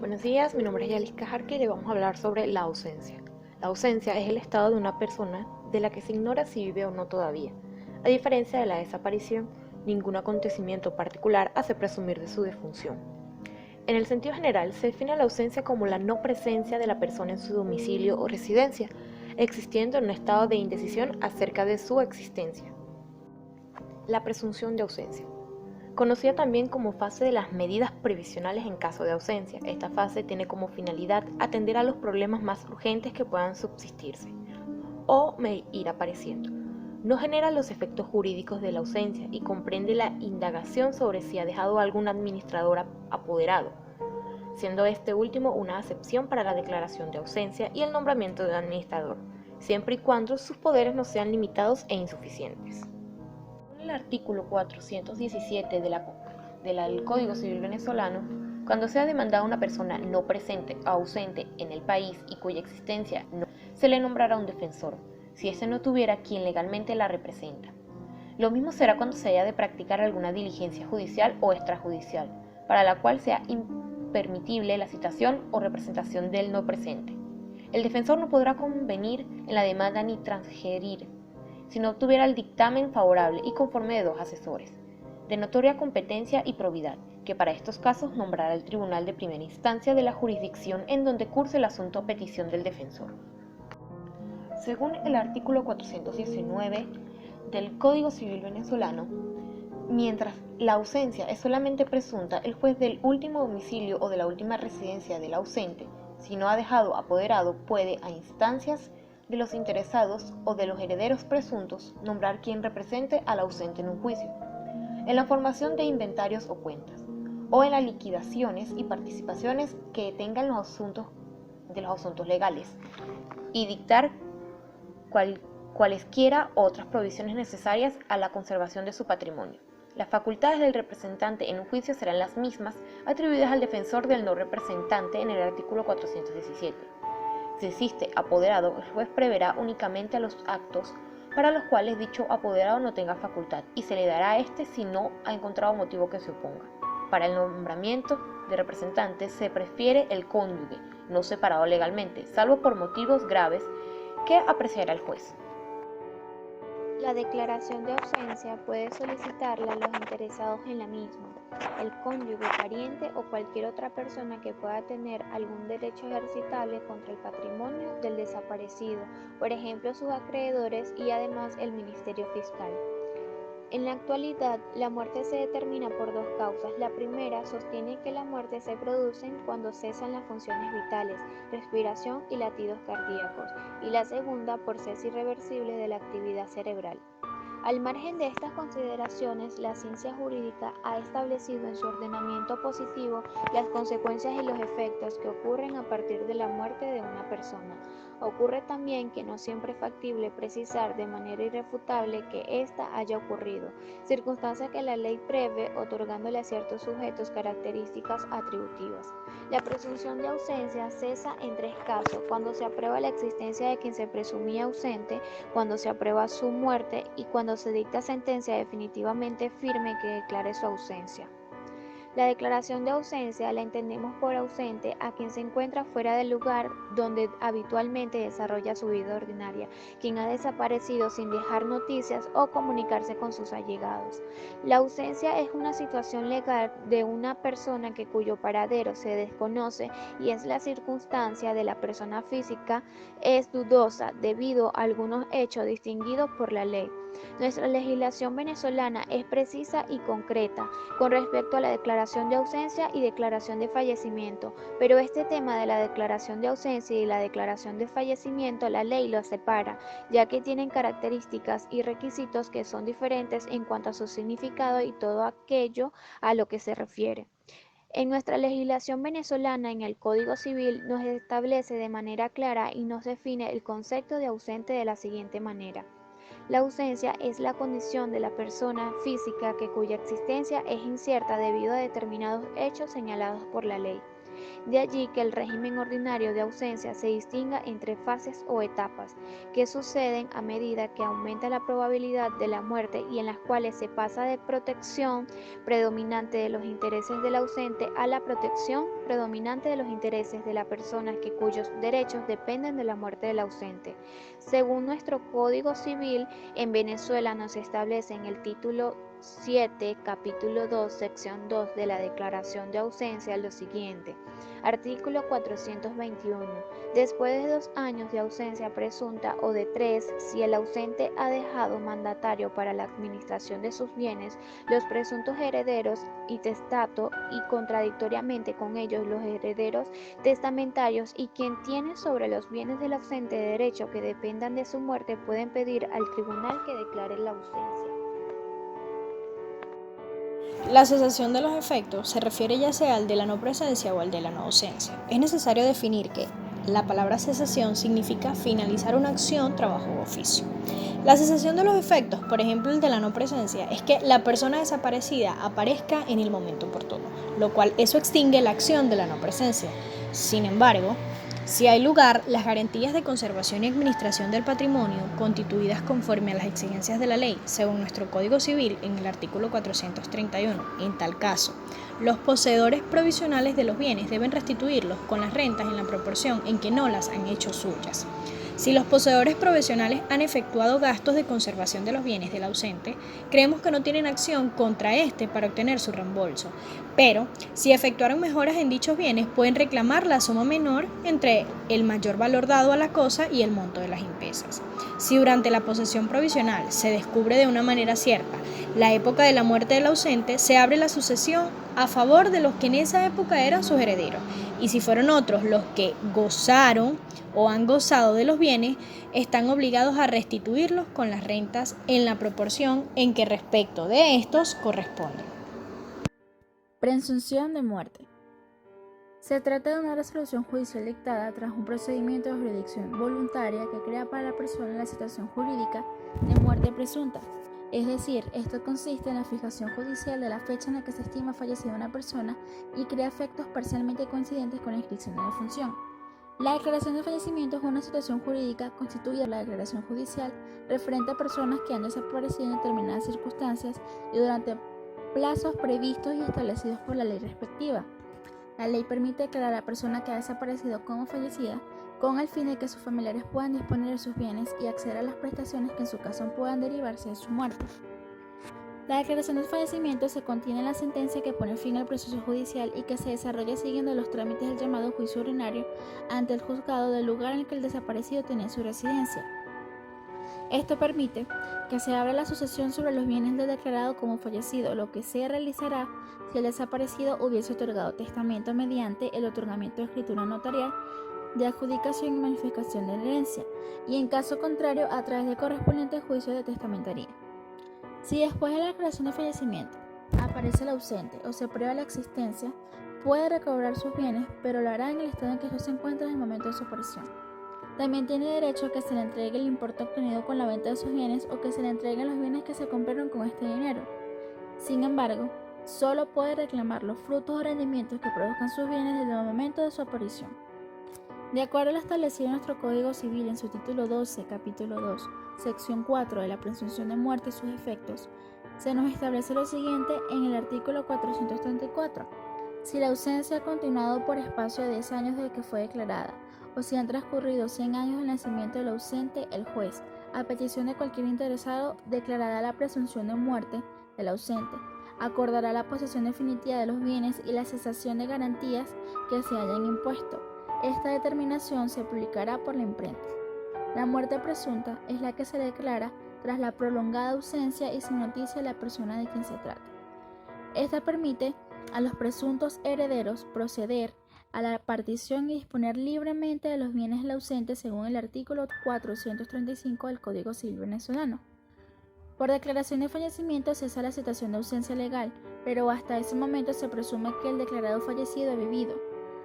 Buenos días, mi nombre es Yaliska Jarque y le vamos a hablar sobre la ausencia. La ausencia es el estado de una persona de la que se ignora si vive o no todavía. A diferencia de la desaparición, ningún acontecimiento particular hace presumir de su defunción. En el sentido general, se define la ausencia como la no presencia de la persona en su domicilio o residencia, existiendo en un estado de indecisión acerca de su existencia. La presunción de ausencia. Conocida también como fase de las medidas previsionales en caso de ausencia. Esta fase tiene como finalidad atender a los problemas más urgentes que puedan subsistirse o ir apareciendo. No genera los efectos jurídicos de la ausencia y comprende la indagación sobre si ha dejado algún administrador apoderado, siendo este último una acepción para la declaración de ausencia y el nombramiento de un administrador, siempre y cuando sus poderes no sean limitados e insuficientes. El artículo 417 del Código Civil venezolano, cuando sea demandada una persona no presente o ausente en el país y cuya existencia no se le nombrará un defensor, si éste no tuviera quien legalmente la representa. Lo mismo será cuando se haya de practicar alguna diligencia judicial o extrajudicial, para la cual sea impermitible la citación o representación del no presente. El defensor no podrá convenir en la demanda ni transgerir si no obtuviera el dictamen favorable y conforme de dos asesores, de notoria competencia y probidad, que para estos casos nombrará el tribunal de primera instancia de la jurisdicción en donde curse el asunto a petición del defensor. Según el artículo 419 del Código Civil venezolano, mientras la ausencia es solamente presunta, el juez del último domicilio o de la última residencia del ausente, si no ha dejado apoderado, puede, a instancias de los interesados o de los herederos presuntos, nombrar quien represente al ausente en un juicio, en la formación de inventarios o cuentas, o en las liquidaciones y participaciones que tengan los asuntos legales, y dictar cualesquiera otras provisiones necesarias a la conservación de su patrimonio. Las facultades del representante en un juicio serán las mismas atribuidas al defensor del no representante en el artículo 417. Si existe apoderado, el juez preverá únicamente a los actos para los cuales dicho apoderado no tenga facultad y se le dará a éste si no ha encontrado motivo que se oponga. Para el nombramiento de representante se prefiere el cónyuge, no separado legalmente, salvo por motivos graves que apreciará el juez. La declaración de ausencia puede solicitarla los interesados en la misma, el cónyuge, pariente o cualquier otra persona que pueda tener algún derecho ejercitable contra el patrimonio del desaparecido, por ejemplo sus acreedores y además el Ministerio Fiscal. En la actualidad, la muerte se determina por dos causas. La primera sostiene que la muerte se produce cuando cesan las funciones vitales, respiración y latidos cardíacos, y la segunda por cese irreversible de la actividad cerebral. Al margen de estas consideraciones, la ciencia jurídica ha establecido en su ordenamiento positivo las consecuencias y los efectos que ocurren a partir de la muerte de una persona. Ocurre también que no siempre es factible precisar de manera irrefutable que ésta haya ocurrido, circunstancia que la ley prevé otorgándole a ciertos sujetos características atributivas. La presunción de ausencia cesa en tres casos: cuando se aprueba la existencia de quien se presumía ausente, cuando se aprueba su muerte y cuando se dicta sentencia definitivamente firme que declare su ausencia. La declaración de ausencia la entendemos por ausente a quien se encuentra fuera del lugar donde habitualmente desarrolla su vida ordinaria, quien ha desaparecido sin dejar noticias o comunicarse con sus allegados. La ausencia es una situación legal de una persona cuyo paradero se desconoce y es la circunstancia de la persona física es dudosa debido a algunos hechos distinguidos por la ley. Nuestra legislación venezolana es precisa y concreta con respecto a la declaración de ausencia y declaración de fallecimiento, pero este tema de la declaración de ausencia y la declaración de fallecimiento la ley lo separa, ya que tienen características y requisitos que son diferentes en cuanto a su significado y todo aquello a lo que se refiere. En nuestra legislación venezolana, en el Código Civil, nos establece de manera clara y nos define el concepto de ausente de la siguiente manera. La ausencia es la condición de la persona física cuya existencia es incierta debido a determinados hechos señalados por la ley. De allí que el régimen ordinario de ausencia se distinga entre fases o etapas, que suceden a medida que aumenta la probabilidad de la muerte y en las cuales se pasa de protección predominante de los intereses del ausente a la protección predominante de los intereses de la persona cuyos derechos dependen de la muerte del ausente. Según nuestro Código Civil, en Venezuela nos establece en el título 7, capítulo 2, sección 2 de la Declaración de Ausencia lo siguiente. Artículo 421. Después de 2 años de ausencia presunta o de 3, si el ausente ha dejado mandatario para la administración de sus bienes, los presuntos herederos y testato, y contradictoriamente con ellos los herederos testamentarios y quien tiene sobre los bienes del ausente derecho que dependan de su muerte, pueden pedir al tribunal que declare la ausencia. La cesación de los efectos se refiere ya sea al de la no presencia o al de la no ausencia. Es necesario definir que la palabra cesación significa finalizar una acción, trabajo u oficio. La cesación de los efectos, por ejemplo el de la no presencia, es que la persona desaparecida aparezca en el momento oportuno, lo cual eso extingue la acción de la no presencia. Sin embargo, si hay lugar, las garantías de conservación y administración del patrimonio, constituidas conforme a las exigencias de la ley, según nuestro Código Civil en el artículo 431, en tal caso, los poseedores provisionales de los bienes deben restituirlos con las rentas en la proporción en que no las han hecho suyas. Si los poseedores provisionales han efectuado gastos de conservación de los bienes del ausente, creemos que no tienen acción contra éste para obtener su reembolso, pero si efectuaron mejoras en dichos bienes, pueden reclamar la suma menor entre el mayor valor dado a la cosa y el monto de las impesas. Si durante la posesión provisional se descubre de una manera cierta la época de la muerte del ausente, se abre la sucesión a favor de los que en esa época eran sus herederos, y si fueron otros los que gozaron o han gozado de los bienes, están obligados a restituirlos con las rentas en la proporción en que respecto de estos corresponden. Presunción de muerte. Se trata de una resolución judicial dictada tras un procedimiento de jurisdicción voluntaria que crea para la persona la situación jurídica de muerte presunta. Es decir, esto consiste en la fijación judicial de la fecha en la que se estima fallecida una persona y crea efectos parcialmente coincidentes con la inscripción de la función. La declaración de fallecimiento es una situación jurídica constituida por la declaración judicial referente a personas que han desaparecido en determinadas circunstancias y durante plazos previstos y establecidos por la ley respectiva. La ley permite declarar a la persona que ha desaparecido como fallecida con el fin de que sus familiares puedan disponer de sus bienes y acceder a las prestaciones que en su caso puedan derivarse de su muerte. La declaración de fallecimiento se contiene en la sentencia que pone fin al proceso judicial y que se desarrolla siguiendo los trámites del llamado juicio ordinario ante el juzgado del lugar en el que el desaparecido tenía su residencia. Esto permite que se abra la sucesión sobre los bienes del declarado como fallecido, lo que se realizará si el desaparecido hubiese otorgado testamento mediante el otorgamiento de escritura notarial de adjudicación y magnificación de la herencia, y en caso contrario a través del correspondiente juicio de testamentaría. Si después de la declaración de fallecimiento aparece el ausente o se prueba la existencia, puede recobrar sus bienes, pero lo hará en el estado en que estos se encuentran en el momento de su aparición. También tiene derecho a que se le entregue el importe obtenido con la venta de sus bienes o que se le entreguen los bienes que se compraron con este dinero. Sin embargo, solo puede reclamar los frutos o rendimientos que produzcan sus bienes desde el momento de su aparición. De acuerdo a lo establecido en nuestro Código Civil en su título 12, capítulo 2, sección 4 de la presunción de muerte y sus efectos, se nos establece lo siguiente en el artículo 434. Si la ausencia ha continuado por espacio de 10 años desde que fue declarada, o si han transcurrido 100 años del nacimiento del ausente, el juez, a petición de cualquier interesado, declarará la presunción de muerte del ausente, acordará la posesión definitiva de los bienes y la cesación de garantías que se hayan impuesto. Esta determinación se publicará por la imprenta. La muerte presunta es la que se declara tras la prolongada ausencia y sin noticia de la persona de quien se trata. Esta permite a los presuntos herederos proceder a la partición y disponer libremente de los bienes del ausente según el artículo 435 del Código Civil venezolano. Por declaración de fallecimiento cesa la situación de ausencia legal, pero hasta ese momento se presume que el declarado fallecido ha vivido.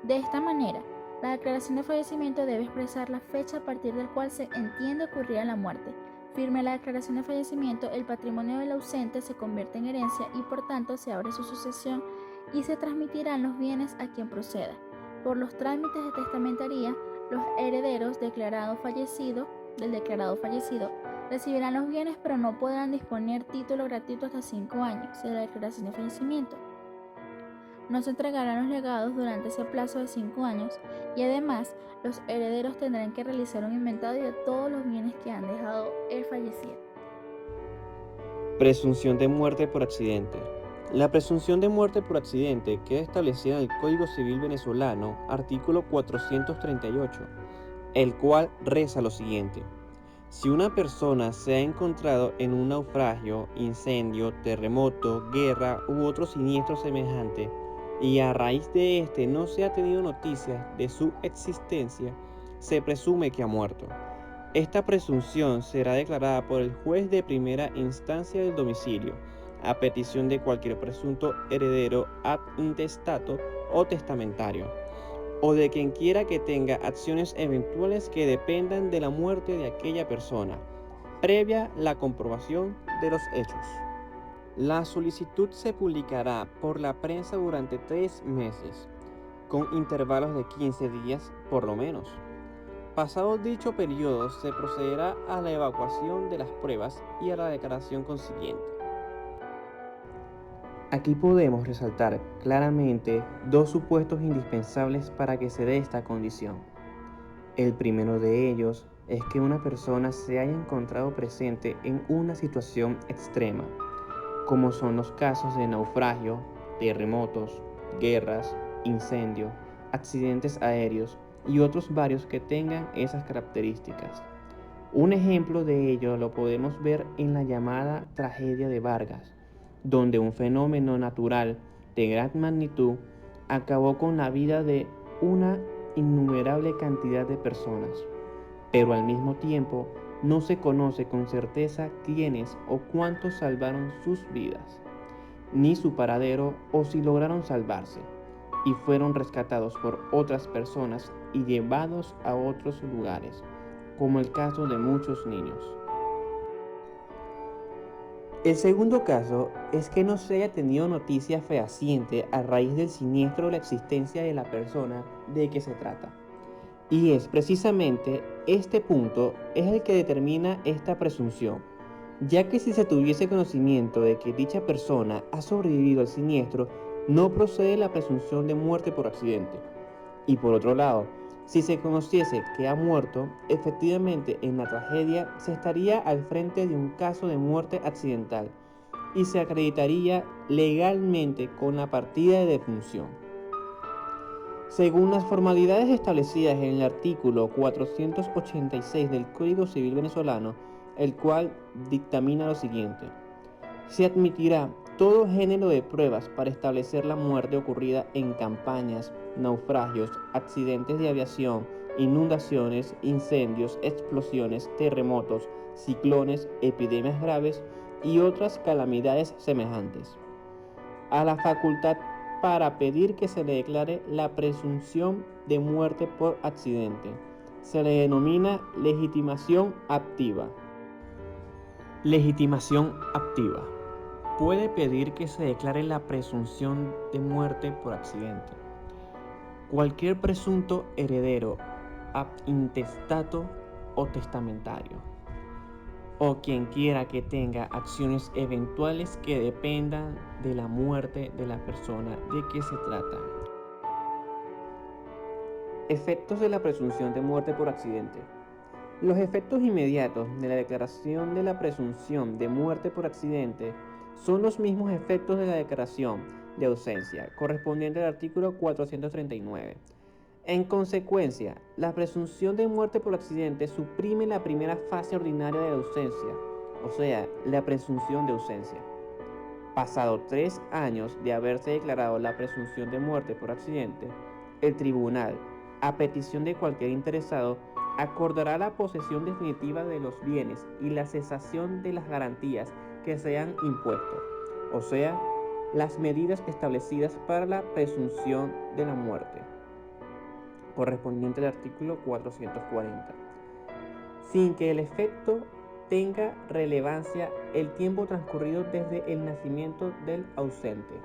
De esta manera, la declaración de fallecimiento debe expresar la fecha a partir del cual se entiende ocurrida la muerte. Firme la declaración de fallecimiento, el patrimonio del ausente se convierte en herencia y por tanto se abre su sucesión y se transmitirán los bienes a quien proceda. Por los trámites de testamentaría, los herederos del declarado fallecido recibirán los bienes pero no podrán disponer título gratuito hasta 5 años de la declaración de fallecimiento. No se entregarán los legados durante ese plazo de 5 años y además los herederos tendrán que realizar un inventario de todos los bienes que han dejado el fallecido. Presunción de muerte por accidente. La presunción de muerte por accidente queda establecida en el Código Civil venezolano, artículo 438, el cual reza lo siguiente. Si una persona se ha encontrado en un naufragio, incendio, terremoto, guerra u otro siniestro semejante, y a raíz de este no se ha tenido noticias de su existencia, se presume que ha muerto. Esta presunción será declarada por el juez de primera instancia del domicilio, a petición de cualquier presunto heredero ad intestato o testamentario, o de quien quiera que tenga acciones eventuales que dependan de la muerte de aquella persona, previa la comprobación de los hechos. La solicitud se publicará por la prensa durante 3 meses, con intervalos de 15 días por lo menos. Pasado dicho periodo, se procederá a la evacuación de las pruebas y a la declaración consiguiente. Aquí podemos resaltar claramente dos supuestos indispensables para que se dé esta condición. El primero de ellos es que una persona se haya encontrado presente en una situación extrema, como son los casos de naufragio, terremotos, guerras, incendio, accidentes aéreos y otros varios que tengan esas características. Un ejemplo de ello lo podemos ver en la llamada tragedia de Vargas, donde un fenómeno natural de gran magnitud acabó con la vida de una innumerable cantidad de personas, pero al mismo tiempo no se conoce con certeza quiénes o cuántos salvaron sus vidas, ni su paradero o si lograron salvarse y fueron rescatados por otras personas y llevados a otros lugares, como el caso de muchos niños. El segundo caso es que no se haya tenido noticia fehaciente a raíz del siniestro de la existencia de la persona de que se trata. Y es precisamente este punto es el que determina esta presunción, ya que si se tuviese conocimiento de que dicha persona ha sobrevivido al siniestro, no procede la presunción de muerte por accidente. Y por otro lado, si se conociese que ha muerto, efectivamente en la tragedia se estaría al frente de un caso de muerte accidental y se acreditaría legalmente con la partida de defunción. Según las formalidades establecidas en el artículo 486 del Código Civil venezolano, el cual dictamina lo siguiente: se admitirá todo género de pruebas para establecer la muerte ocurrida en campañas, naufragios, accidentes de aviación, inundaciones, incendios, explosiones, terremotos, ciclones, epidemias graves y otras calamidades semejantes. A la facultad para pedir que se le declare la presunción de muerte por accidente se le denomina legitimación activa. Legitimación activa. Puede pedir que se declare la presunción de muerte por accidente cualquier presunto heredero ab intestato o testamentario, o quien quiera que tenga acciones eventuales que dependan de la muerte de la persona de que se trata. Efectos de la presunción de muerte por accidente. Los efectos inmediatos de la declaración de la presunción de muerte por accidente son los mismos efectos de la declaración de ausencia, correspondiente al artículo 439. En consecuencia, la presunción de muerte por accidente suprime la primera fase ordinaria de ausencia, o sea, la presunción de ausencia. Pasado 3 años de haberse declarado la presunción de muerte por accidente, el tribunal, a petición de cualquier interesado, acordará la posesión definitiva de los bienes y la cesación de las garantías que se han impuesto, o sea, las medidas establecidas para la presunción de la muerte, correspondiente al artículo 440, sin que el efecto tenga relevancia el tiempo transcurrido desde el nacimiento del ausente.